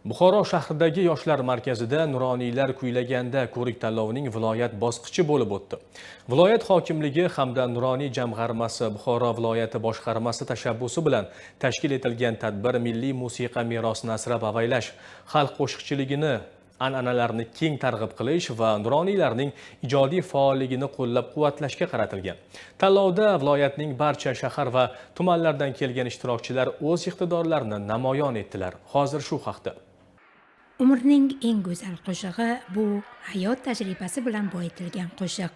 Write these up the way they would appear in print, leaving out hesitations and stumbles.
Buxoro shahridagi yoshlar markazida nuroniylar kuylaganda ko'rik tanlovining viloyat bosqichi bo'lib o'tdi. Viloyat hokimligi hamda Nuroniy jamg'armasi Buxoro viloyati boshqarmasi tashabbusi bilan tashkil etilgan tadbir milliy musiqa merosini asrab-avaylash, xalq qo'shiqchiligini, an'analarni keng targ'ib qilish va nuroniylarning ijodiy faolligini qo'llab-quvvatlashga qaratilgan. Tanlovda viloyatning barcha shahar va tumanlardan kelgan ishtirokchilar o'z iqtidorlarini namoyon etdilar. Hozir shu haqda. Umrning eng go'zal qo'shig'i bu hayot tajribasi bilan boyitilgan qo'shiq.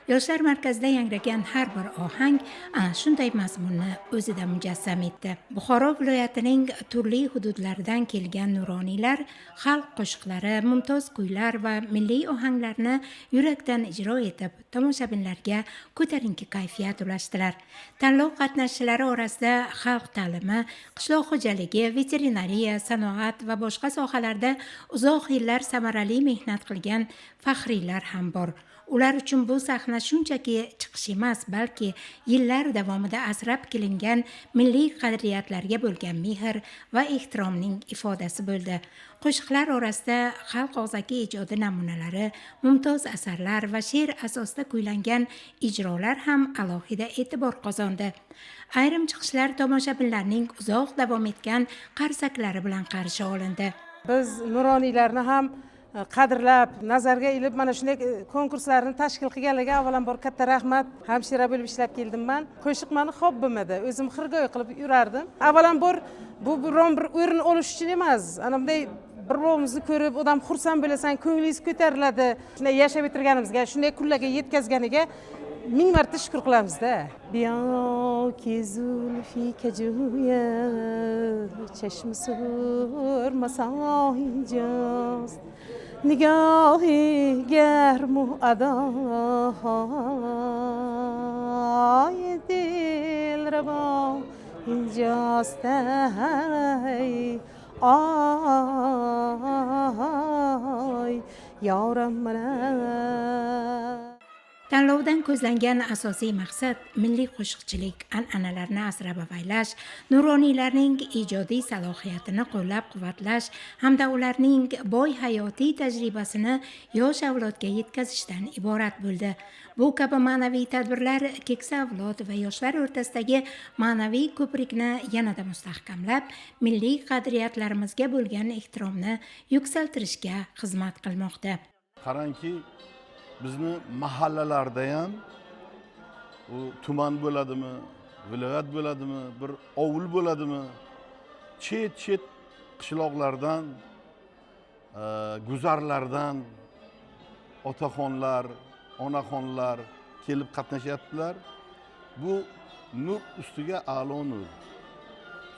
Yoshlar markazida yangragan har bir ohang ana shunday mazmunni o'zida mujassam etdi. Buxoro viloyatining turli hududlaridan kelgan nuroniylar xalq qo'shiqlari, mumtoz kuylar va milliy ohanglarni yurakdan ijro etib, tomoshabinlarga ko'tarinki kayfiyat ulashdilar. Tanlov qatnashchilari orasida xalq ta'limi, qishloq xo'jaligi, veterinariya, sanoat va boshqa sohalarda uzoq yillar samarali mehnat qilgan faxriylar ham bor. Ular uchun bu sahna shunchaki chiqish emas, balki yillar davomida asrab kelingan milliy qadriyatlarga bo'lgan mehr va ehtiromning ifodasi bo'ldi. Qo'shiqlar orasida xalq og'zaki ijodi namunalari, mumtoz asarlar va she'r asosida kuylangan ijrolar ham alohida e'tibor qozondi. Ayrim chiqishlar tomoshabinlarning uzoq davom etgan qarsaklari bilan qarshi olindi. Biz nuroniylarni ham qadrlab, nazarga ilib, mana shunday konkurslarni tashkil qilganlarga avvalambor katta rahmat. Hamshira bo'lib ishlab keldim-man. Qo'shiq meni hobbim edi. O'zim xirgoyi qilib yurardim. Avvalambor bu biron bir o'rin olish uchun emas, ana bunday bir-birimizni ko'rib, odam xursand bo'lasan, ko'nglingiz ko'tariladi. Shunday yashab o'tirganimizga, shunday kunlarga yetkazganiga ming marta shukr qilamiz-da. Biyo ki zulfi kajuya chashmi surmasan injost nigohi garmu adoy dilrabo injost ay yoram mana. Tanlovdan ko'zlangan asosiy maqsad milliy qo'shiqchilik an'analarini asrab-avaylash, nuroniylarning ijodiy salohiyatini qo'llab-quvvatlash hamda ularning boy hayotiy tajribasini yosh avlodga yetkazishdan iborat bo'ldi. Bu kabi ma'naviy tadbirlar keksa avlod va yoshlar o'rtasidagi ma'naviy ko'prikni yanada mustahkamlab, milliy qadriyatlarimizga bo'lgan ehtiromni yuksaltirishga xizmat qilmoqda. Qarangki, bizni mahallalarda ham u tuman bo'ladimi, viloyat bo'ladimi, bir ovul bo'ladimi, chet qishloqlardan, guzarlardan otaxonlar, onaxonlar kelib qatnashyaptilar. Bu nur ustiga a'lo nur.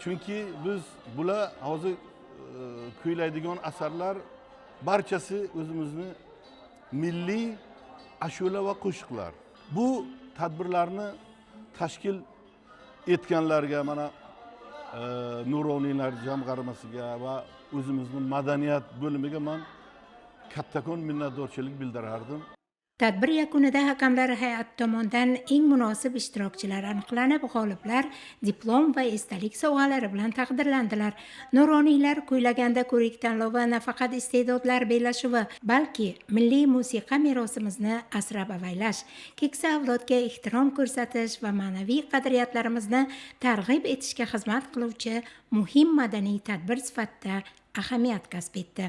Chunki biz bular hozir kuylaydigan asarlar barchasi o'zimizni milliy ashula va qo'shiqlar. Bu tadbirlarni tashkil etganlarga, mana nuroniylar jamg'armasiga va o'zimizning madaniyat bo'limiga men kattakon minnatdorchilik bildirardim. Tadbir yakunida hakamlar hay'ati tomonidan eng munosib ishtirokchilar aniqlanib, g'oliblar diplom va esdalik sovg'alari bilan taqdirlandilar. Nuroniylar kuylaganda ko'rik tanlovi nafaqat iste'dodlar bellashuvi, balki milliy musiqa merosimizni asrab-avaylash, keksa avlodga ehtirom ko'rsatish va ma'naviy qadriyatlarimizni targ'ib etishga xizmat qiluvchi muhim madaniy tadbir sifatida ahamiyat kasb etdi.